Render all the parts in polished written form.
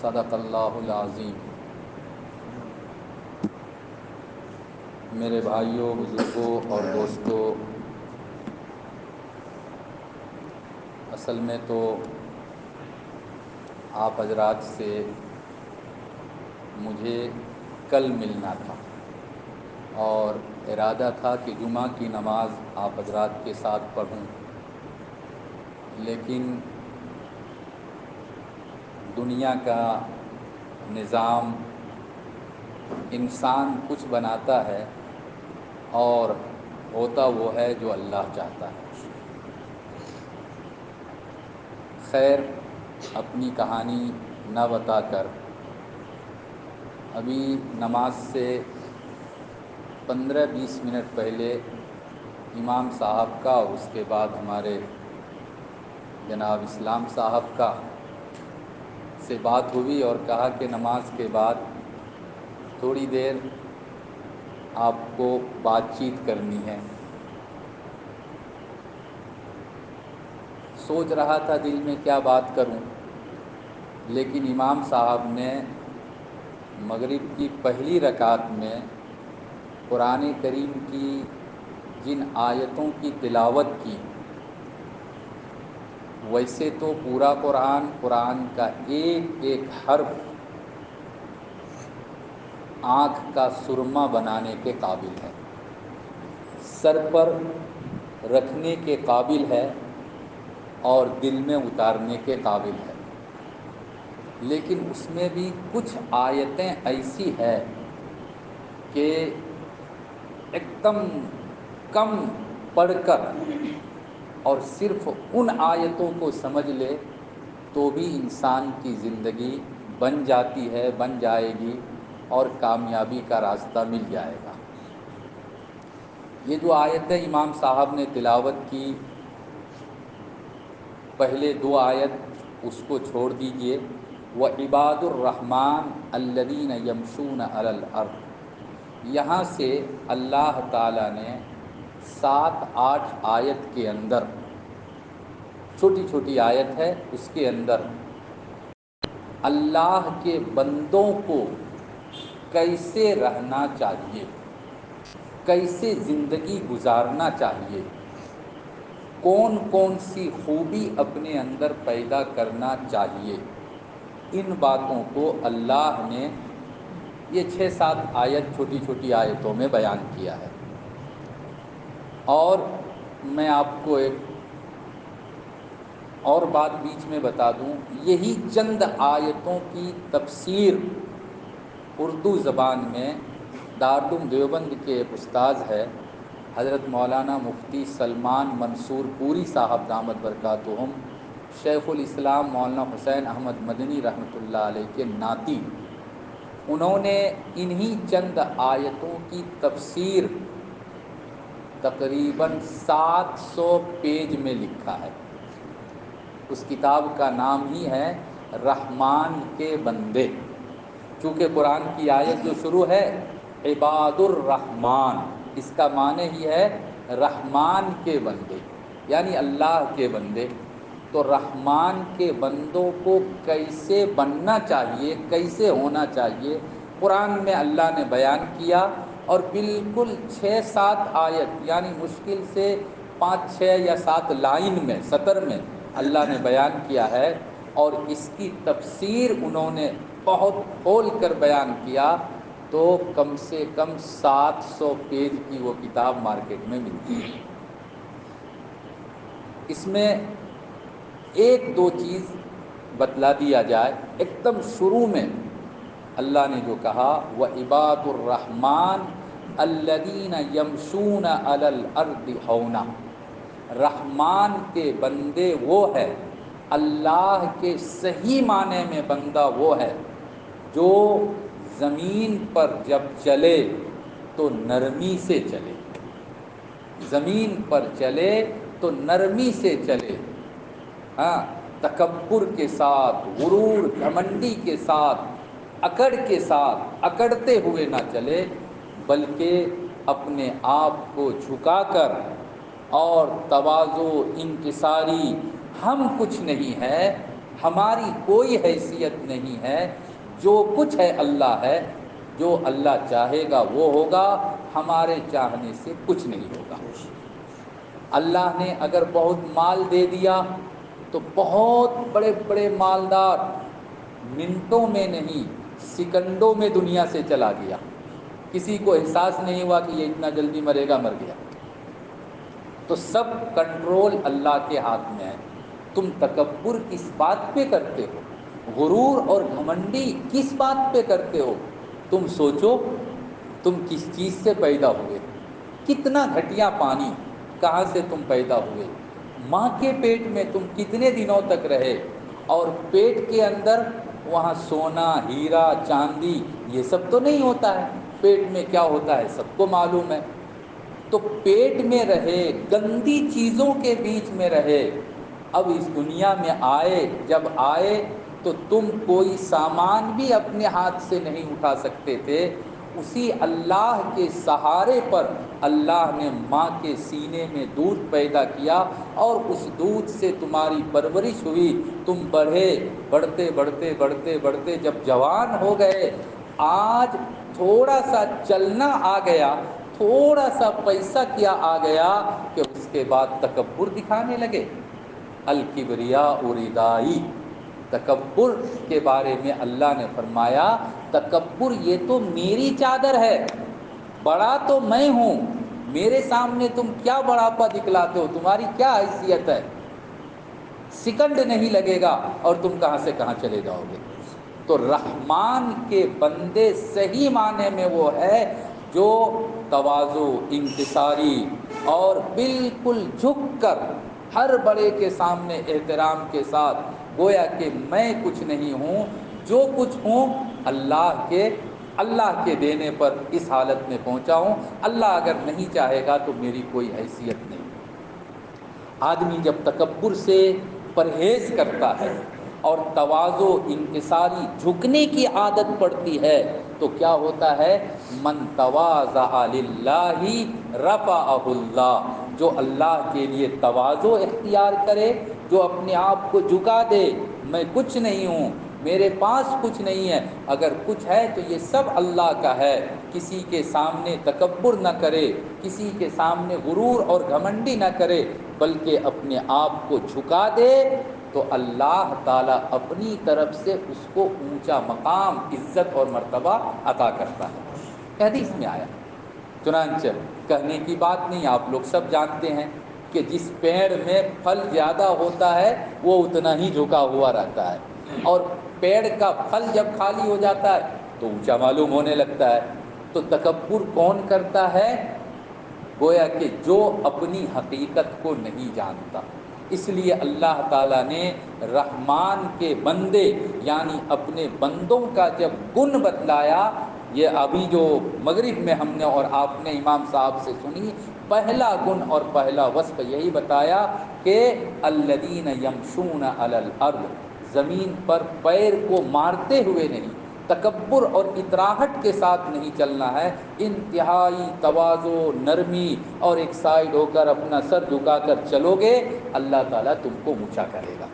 صدق اللہ العظیم۔ میرے بھائیوں، بزرگوں اور دوستوں، اصل میں تو آپ حضرات سے مجھے کل ملنا تھا اور ارادہ تھا کہ جمعہ کی نماز آپ حضرات کے ساتھ پڑھوں، لیکن دنیا کا نظام، انسان کچھ بناتا ہے اور ہوتا وہ ہے جو اللہ چاہتا ہے۔ خیر، اپنی کہانی نہ بتا کر ابھی نماز سے 15-20 منٹ پہلے امام صاحب کا اور اس کے بعد ہمارے جناب اسلام صاحب کا سے بات ہوئی اور کہا کہ نماز کے بعد تھوڑی دیر آپ کو بات چیت کرنی ہے۔ سوچ رہا تھا دل میں کیا بات کروں، لیکن امام صاحب نے مغرب کی پہلی رکعت میں قرآن کریم کی جن آیتوں کی تلاوت کی، ویسے تو پورا قرآن کا ایک ایک حرف آنکھ کا سرما بنانے کے قابل ہے، سر پر رکھنے کے قابل ہے اور دل میں اتارنے کے قابل ہے، لیکن اس میں بھی کچھ آیتیں ایسی ہے کہ ایک دم کم پڑھ کر اور صرف ان آیتوں کو سمجھ لے تو بھی انسان کی زندگی بن جاتی ہے، بن جائے گی اور کامیابی کا راستہ مل جائے گا۔ یہ جو آیتیں امام صاحب نے تلاوت کی، پہلے 2 آیت اس کو چھوڑ دیجئے، وَعِبَادُ الرَّحْمَنِ الَّذِينَ يَمْشُونَ عَلَى الْأَرْضِ، یہاں سے اللہ تعالیٰ نے 7-8 آیت کے اندر، چھوٹی چھوٹی آیت ہے، اس کے اندر اللہ کے بندوں کو کیسے رہنا چاہیے، کیسے زندگی گزارنا چاہیے، کون کون سی خوبی اپنے اندر پیدا کرنا چاہیے، ان باتوں کو اللہ نے یہ 6-7 آیت چھوٹی چھوٹی آیتوں میں بیان کیا ہے۔ اور میں آپ کو ایک اور بات بیچ میں بتا دوں، یہی چند آیتوں کی تفسیر اردو زبان میں دارالعلوم دیوبند کے ایک استاذ ہے، حضرت مولانا مفتی سلمان منصور پوری صاحب دامت برکاتہم، شیخ الاسلام مولانا حسین احمد مدنی رحمۃ اللہ علیہ کے ناتی، انہوں نے انہی چند آیتوں کی تفسیر تقریباً 700 پیج میں لکھا ہے۔ اس کتاب کا نام ہی ہے رحمان کے بندے، چونکہ قرآن کی آیت جو شروع ہے عباد الرحمن، اس کا معنی ہی ہے رحمان کے بندے، یعنی اللہ کے بندے۔ تو رحمان کے بندوں کو کیسے بننا چاہیے، کیسے ہونا چاہیے، قرآن میں اللہ نے بیان کیا، اور بالکل 6-7 آیت، یعنی مشکل سے 5-6 یا 7 لائن میں، سطر میں اللہ نے بیان کیا ہے، اور اس کی تفسیر انہوں نے بہت کھول کر بیان کیا، تو کم سے کم 700 پیج کی وہ کتاب مارکیٹ میں ملتی ہے۔ اس میں 1-2 چیز بتلا دیا جائے۔ ایک دم شروع میں اللہ نے جو کہا وَعِبَادُ الرَّحْمَنِ الَّذِينَ يَمْشُونَ عَلَى الْأَرْضِ هَوْنًا، رحمان کے بندے وہ ہے، اللہ کے صحیح معنی میں بندہ وہ ہے جو زمین پر جب چلے تو نرمی سے چلے، زمین پر چلے تو نرمی سے چلے، ہاں، تکبر کے ساتھ، غرور، گھمنڈی کے ساتھ، اکڑ کے ساتھ، اکڑتے ہوئے نہ چلے، بلکہ اپنے آپ کو جھکا کر اور تواضع، انکساری، ہم کچھ نہیں ہے، ہماری کوئی حیثیت نہیں ہے، جو کچھ ہے اللہ ہے، جو اللہ چاہے گا وہ ہوگا، ہمارے چاہنے سے کچھ نہیں ہوگا۔ اللہ نے اگر بہت مال دے دیا تو بہت بڑے بڑے مالدار منٹوں میں نہیں سیکنڈوں میں دنیا سے چلا گیا، کسی کو احساس نہیں ہوا کہ یہ اتنا جلدی مرے گا، مر گیا۔ تو سب کنٹرول اللہ کے ہاتھ میں ہے۔ تم تکبر کس بات پہ کرتے ہو؟ غرور اور گھمنڈی کس بات پہ کرتے ہو؟ تم سوچو، تم کس چیز سے پیدا ہوئے؟ کتنا گھٹیا پانی، کہاں سے تم پیدا ہوئے؟ ماں کے پیٹ میں تم کتنے دنوں تک رہے؟ اور پیٹ کے اندر وہاں سونا، ہیرا، چاندی یہ سب تو نہیں ہوتا ہے۔ پیٹ میں کیا ہوتا ہے سب کو معلوم ہے۔ تو پیٹ میں رہے، گندی چیزوں کے بیچ میں رہے، اب اس دنیا میں آئے، جب آئے تو تم کوئی سامان بھی اپنے ہاتھ سے نہیں اٹھا سکتے تھے۔ اسی اللہ کے سہارے پر اللہ نے ماں کے سینے میں دودھ پیدا کیا، اور اس دودھ سے تمہاری پرورش ہوئی، تم بڑھے، بڑھتے بڑھتے بڑھتے بڑھتے جب جوان ہو گئے، آج تھوڑا سا چلنا آ گیا، تھوڑا سا پیسہ کیا آ گیا کہ اس کے بعد تکبر دکھانے لگے۔ الکبریاء ردائی، تکبر کے بارے میں اللہ نے فرمایا تکبر یہ تو میری چادر ہے، بڑا تو میں ہوں، میرے سامنے تم کیا بڑاپا دکھلاتے ہو؟ تمہاری کیا حیثیت ہے؟ سیکنڈ نہیں لگے گا اور تم کہاں سے کہاں چلے جاؤ گے۔ تو رحمان کے بندے صحیح معنی میں وہ ہے جو تواضع، انکساری اور بالکل جھک کر ہر بڑے کے سامنے احترام کے ساتھ، گویا کہ میں کچھ نہیں ہوں، جو کچھ ہوں اللہ کے دینے پر اس حالت میں پہنچا ہوں، اللہ اگر نہیں چاہے گا تو میری کوئی حیثیت نہیں۔ آدمی جب تکبر سے پرہیز کرتا ہے اور تواضع، انکساری، جھکنے کی عادت پڑتی ہے تو کیا ہوتا ہے؟ من تواضع للہ رفعہ اللہ، جو اللہ کے لیے تواضع اختیار کرے، جو اپنے آپ کو جھکا دے، میں کچھ نہیں ہوں، میرے پاس کچھ نہیں ہے، اگر کچھ ہے تو یہ سب اللہ کا ہے، کسی کے سامنے تکبر نہ کرے، کسی کے سامنے غرور اور گھمنڈی نہ کرے، بلکہ اپنے آپ کو جھکا دے، تو اللہ تعالیٰ اپنی طرف سے اس کو اونچا مقام، عزت اور مرتبہ عطا کرتا ہے۔ حدیث میں آیا، چنانچہ کہنے کی بات نہیں، آپ لوگ سب جانتے ہیں کہ جس پیڑ میں پھل زیادہ ہوتا ہے وہ اتنا ہی جھکا ہوا رہتا ہے، اور پیڑ کا پھل جب خالی ہو جاتا ہے تو اونچا معلوم ہونے لگتا ہے۔ تو تکبر کون کرتا ہے؟ گویا کہ جو اپنی حقیقت کو نہیں جانتا۔ اس لیے اللہ تعالیٰ نے رحمان کے بندے یعنی اپنے بندوں کا جب گن بتلایا، یہ ابھی جو مغرب میں ہم نے اور آپ نے امام صاحب سے سنی، پہلا گن اور پہلا وصف یہی بتایا کہ الذین یمشون علی الارض، زمین پر پیر کو مارتے ہوئے نہیں، تکبر اور اطراحٹ کے ساتھ نہیں چلنا ہے، انتہائی تواضع، نرمی اور ایک سائیڈ ہو کر اپنا سر جھکا کر چلو گے، اللہ تعالیٰ تم کو اونچا کرے گا۔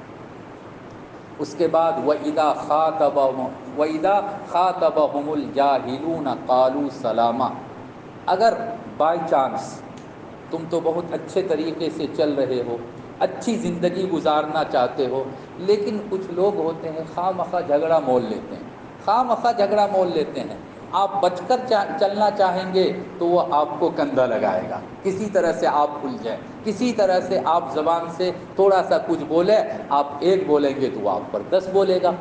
اس کے بعد وَإِذَا خَاطَبَهُمُ الْجَاهِلُونَ قَالُوا سَلَامًا، اگر بائی چانس تم تو بہت اچھے طریقے سے چل رہے ہو، اچھی زندگی گزارنا چاہتے ہو، لیکن کچھ لوگ ہوتے ہیں خواہ مخواہ جھگڑا مول لیتے ہیں، خواہ مخواہ جھگڑا مول لیتے ہیں، آپ بچ کر چلنا چاہیں گے تو وہ آپ کو کندھا لگائے گا، کسی طرح سے آپ کھل جائیں، کسی طرح سے آپ زبان سے تھوڑا سا کچھ بولے، آپ ایک بولیں گے تو وہ آپ پر 10 بولے گا،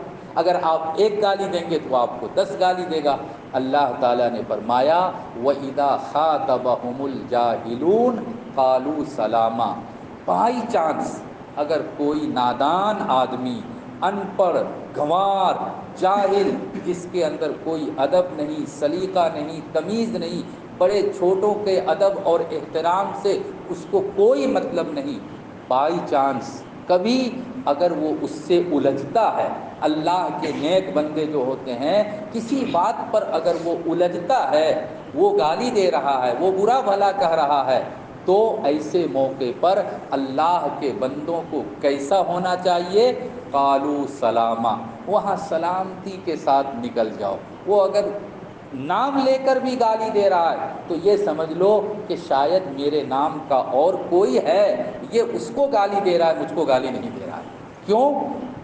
اگر آپ ایک گالی دیں گے تو وہ آپ کو 10 گالی دے گا۔ اللہ تعالیٰ نے فرمایا وَإِذَا خَاطَبَهُمُ الْجَاهِلُونَ قَالُوا سَلَامًا، بائی چانس اگر کوئی نادان آدمی، ان پڑھ، گنوار، جاہل، جس کے اندر کوئی ادب نہیں، سلیقہ نہیں، تمیز نہیں، بڑے چھوٹوں کے ادب اور احترام سے اس کو کوئی مطلب نہیں، بائی چانس کبھی اگر وہ اس سے الجھتا ہے، اللہ کے نیک بندے جو ہوتے ہیں کسی بات پر اگر وہ الجھتا ہے، وہ گالی دے رہا ہے، وہ برا بھلا کہہ رہا ہے، تو ایسے موقع پر اللہ کے بندوں کو کیسا ہونا چاہیے؟ قالوا سلاما، وہاں سلامتی کے ساتھ نکل جاؤ۔ وہ اگر نام لے کر بھی گالی دے رہا ہے تو یہ سمجھ لو کہ شاید میرے نام کا اور کوئی ہے، یہ اس کو گالی دے رہا ہے، مجھ کو گالی نہیں دے رہا ہے۔ کیوں؟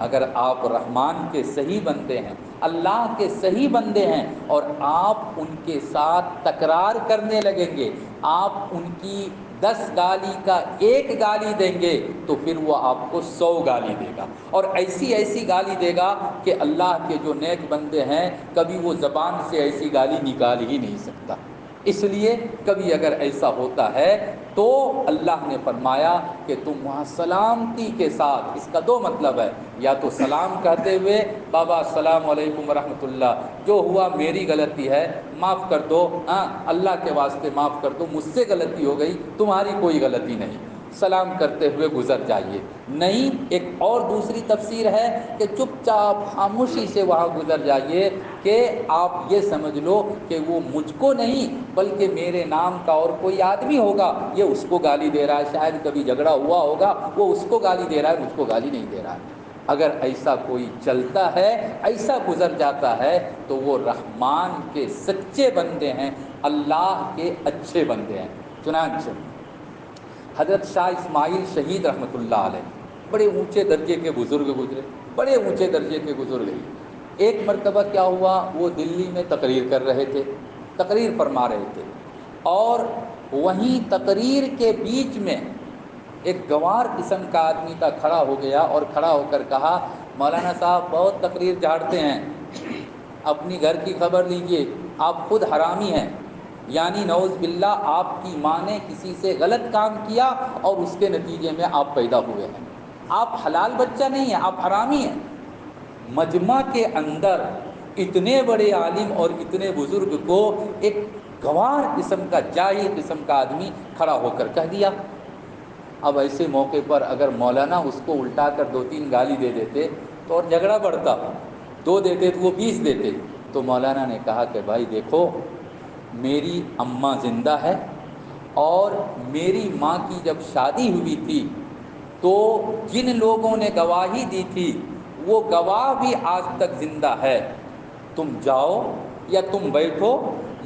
اگر آپ رحمان کے صحیح بندے ہیں، اللہ کے صحیح بندے ہیں، اور آپ ان کے ساتھ تکرار کرنے لگیں گے، آپ ان کی 10 گالی کا ایک گالی دیں گے تو پھر وہ آپ کو 100 گالی دے گا، اور ایسی ایسی گالی دے گا کہ اللہ کے جو نیک بندے ہیں کبھی وہ زبان سے ایسی گالی نکال ہی نہیں سکتا۔ اس لیے کبھی اگر ایسا ہوتا ہے تو اللہ نے فرمایا کہ تم وہاں سلامتی کے ساتھ، اس کا 2 مطلب ہے، یا تو سلام کہتے ہوئے بابا السلام علیکم ورحمۃ اللہ، جو ہوا میری غلطی ہے، معاف کر دو، ہاں اللہ کے واسطے معاف کر دو، مجھ سے غلطی ہو گئی، تمہاری کوئی غلطی نہیں، سلام کرتے ہوئے گزر جائیے۔ نہیں، ایک اور دوسری تفسیر ہے کہ چپ چاپ خاموشی سے وہاں گزر جائیے، کہ آپ یہ سمجھ لو کہ وہ مجھ کو نہیں بلکہ میرے نام کا اور کوئی آدمی ہوگا، یہ اس کو گالی دے رہا ہے، شاید کبھی جھگڑا ہوا ہوگا، وہ اس کو گالی دے رہا ہے، مجھ کو گالی نہیں دے رہا ہے۔ اگر ایسا کوئی چلتا ہے، ایسا گزر جاتا ہے، تو وہ رحمان کے سچے بندے ہیں، اللہ کے اچھے بندے ہیں۔ چنانچہ حضرت شاہ اسماعیل شہید رحمۃ اللہ علیہ بڑے اونچے درجے کے بزرگ گزرے، بڑے اونچے درجے کے بزرگ ہیں۔ ایک مرتبہ کیا ہوا، وہ دلی میں تقریر کر رہے تھے، تقریر فرما رہے تھے، اور وہیں تقریر کے بیچ میں ایک گنوار قسم کا آدمی کا کھڑا ہو گیا، اور کھڑا ہو کر کہا مولانا صاحب بہت تقریر جھاڑتے ہیں، اپنی گھر کی خبر لیجئے، آپ خود حرامی ہیں، یعنی نعوذ باللہ آپ کی ماں نے کسی سے غلط کام کیا اور اس کے نتیجے میں آپ پیدا ہوئے ہیں، آپ حلال بچہ نہیں ہیں، آپ حرامی ہیں۔ مجمع کے اندر اتنے بڑے عالم اور اتنے بزرگ کو ایک گنوار قسم کا، جاہل قسم کا آدمی کھڑا ہو کر کہہ دیا۔ اب ایسے موقع پر اگر مولانا اس کو الٹا کر 2-3 گالی دے دیتے تو اور جھگڑا بڑھتا، 2 دیتے تو وہ 20 دیتے۔ تو مولانا نے کہا کہ بھائی دیکھو، میری اماں زندہ ہے، اور میری ماں کی جب شادی ہوئی تھی تو جن لوگوں نے گواہی دی تھی وہ گواہ بھی آج تک زندہ ہے، تم جاؤ یا تم بیٹھو،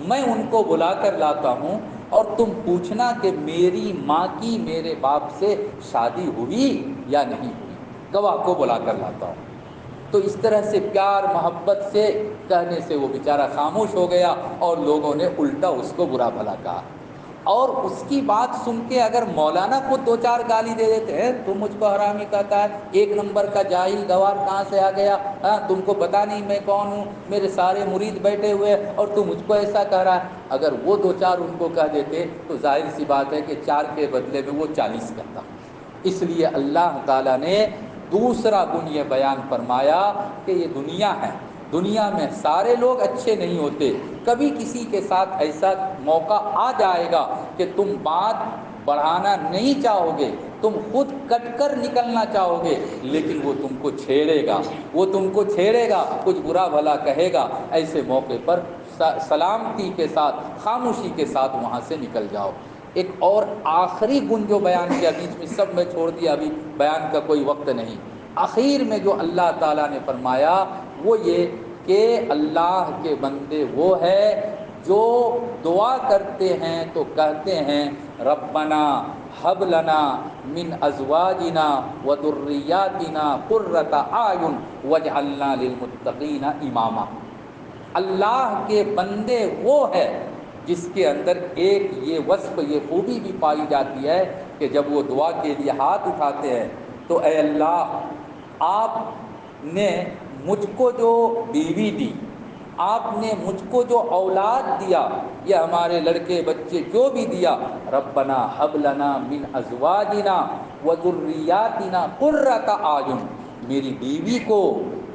میں ان کو بلا کر لاتا ہوں، اور تم پوچھنا کہ میری ماں کی میرے باپ سے شادی ہوئی یا نہیں ہوئی، گواہ کو بلا کر لاتا ہوں۔ تو اس طرح سے پیار محبت سے کہنے سے وہ بیچارہ خاموش ہو گیا، اور لوگوں نے الٹا اس کو برا بھلا کہا، اور اس کی بات سن کے اگر مولانا خود 2-4 گالی دے دیتے ہیں، تم مجھ کو حرامی کہتا ہے، 1 نمبر کا جاہل گوار کہاں سے آ گیا، ہاں تم کو پتا نہیں میں کون ہوں، میرے سارے مرید بیٹھے ہوئے اور تم مجھ کو ایسا کہہ رہا ہے، اگر وہ 2-4 ان کو کہہ دیتے تو ظاہر سی بات ہے کہ 4 کے بدلے میں وہ 40 کہتا۔ اس لیے اللہ تعالیٰ نے دوسرا گن یہ بیان فرمایا کہ یہ دنیا ہے، دنیا میں سارے لوگ اچھے نہیں ہوتے، کبھی کسی کے ساتھ ایسا موقع آ جائے گا کہ تم بات بڑھانا نہیں چاہو گے، تم خود کٹ کر نکلنا چاہو گے، لیکن وہ تم کو چھیڑے گا، وہ تم کو چھیڑے گا، کچھ برا بھلا کہے گا، ایسے موقع پر سلامتی کے ساتھ، خاموشی کے ساتھ وہاں سے نکل جاؤ۔ ایک اور آخری گن جو بیان کیا، بیچ میں سب میں چھوڑ دیا، ابھی بیان کا کوئی وقت نہیں، آخر میں جو اللہ تعالیٰ نے فرمایا وہ یہ کہ اللہ کے بندے وہ ہے جو دعا کرتے ہیں تو کہتے ہیں ربنا ہب لنا من ازواجنا وذریاتنا قرۃ اعین واجعلنا للمتقین اماما۔ اللہ کے بندے وہ ہے جس کے اندر ایک یہ وصف، یہ خوبی بھی پائی جاتی ہے کہ جب وہ دعا کے لیے ہاتھ اٹھاتے ہیں تو اے اللہ، آپ نے مجھ کو جو بیوی دی، آپ نے مجھ کو جو اولاد دیا، یہ ہمارے لڑکے بچے جو بھی دیا، ربنا ہب لنا من ازواجنا وذریاتنا قرۃ اعین، میری بیوی کو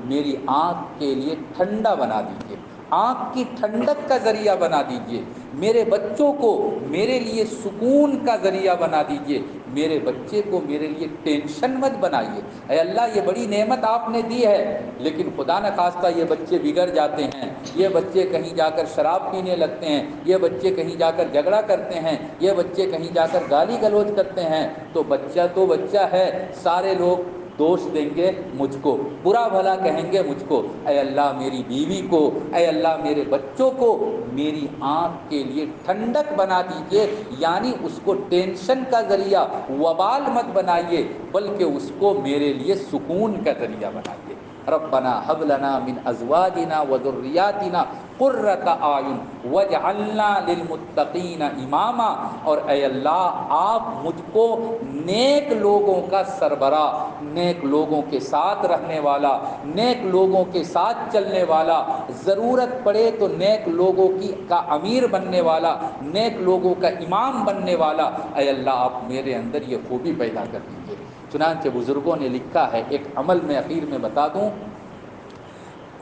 میری آنکھ کے لیے ٹھنڈا بنا دیجیے، آنکھ کی ٹھنڈک کا ذریعہ بنا دیجیے، میرے بچوں کو میرے لیے سکون کا ذریعہ بنا دیجیے، میرے بچے کو میرے لیے ٹینشن مت بنائیے۔ اے اللہ، یہ بڑی نعمت آپ نے دی ہے، لیکن خدا نخواستہ یہ بچے بگڑ جاتے ہیں، یہ بچے کہیں جا کر شراب پینے لگتے ہیں، یہ بچے کہیں جا کر جھگڑا کرتے ہیں، یہ بچے کہیں جا کر گالی گلوچ کرتے ہیں، تو بچہ ہے، سارے لوگ دوش دیں گے مجھ کو، برا بھلا کہیں گے مجھ کو، اے اللہ میری بیوی کو، اے اللہ میرے بچوں کو میری آنکھ کے لیے ٹھنڈک بنا دیجئے، یعنی اس کو ٹینشن کا ذریعہ وبال مت بنائیے، بلکہ اس کو میرے لیے سکون کا ذریعہ بنائیے۔ ربنا هب لنا من ازواجنا وذریاتنا قرۃ اعین واجعلنا للمتقین اماما، اور اے اللہ آپ مجھ کو نیک لوگوں کا سربراہ، نیک لوگوں کے ساتھ رہنے والا، نیک لوگوں کے ساتھ چلنے والا، ضرورت پڑے تو نیک لوگوں کا امیر بننے والا، نیک لوگوں کا امام بننے والا، اے اللہ آپ میرے اندر یہ خوبی پیدا کر دیجیے۔ چنانچہ بزرگوں نے لکھا ہے، ایک عمل میں اخیر میں بتا دوں،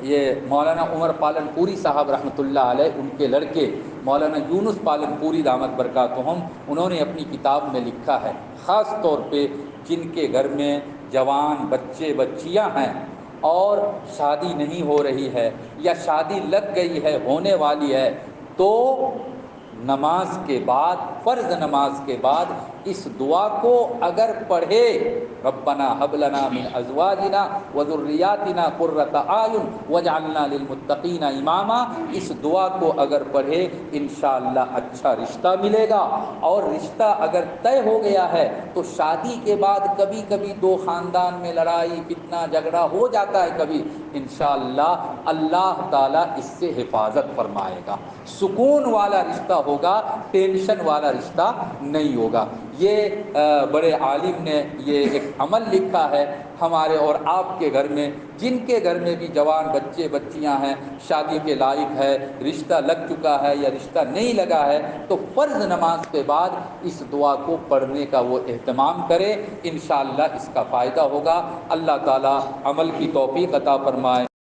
یہ مولانا عمر پالن پوری صاحب رحمۃ اللہ علیہ، ان کے لڑکے مولانا یونس پالن پوری دامت برکاتہم، انہوں نے اپنی کتاب میں لکھا ہے، خاص طور پہ جن کے گھر میں جوان بچے بچیاں ہیں اور شادی نہیں ہو رہی ہے یا شادی لگ گئی ہے، ہونے والی ہے، تو نماز کے بعد، فرض نماز کے بعد اس دعا کو اگر پڑھے، ربنا هب لنا من ازواجنا وذریاتنا قرۃ اعین واجعلنا للمتقین اماما، اس دعا کو اگر پڑھے انشاءاللہ اچھا رشتہ ملے گا، اور رشتہ اگر طے ہو گیا ہے تو شادی کے بعد کبھی کبھی دو خاندان میں لڑائی فتنہ جھگڑا ہو جاتا ہے کبھی، انشاءاللہ اللہ تعالیٰ اس سے حفاظت فرمائے گا، سکون والا رشتہ ہوگا، ٹینشن والا رشتہ نہیں ہوگا۔ یہ بڑے عالم نے یہ ایک عمل لکھا ہے ہمارے اور آپ کے گھر میں، جن کے گھر میں بھی جوان بچے بچیاں ہیں، شادی کے لائق ہے، رشتہ لگ چکا ہے یا رشتہ نہیں لگا ہے، تو فرض نماز کے بعد اس دعا کو پڑھنے کا وہ اہتمام کرے، انشاءاللہ اس کا فائدہ ہوگا۔ اللہ تعالی عمل کی توفیق عطا فرمائے۔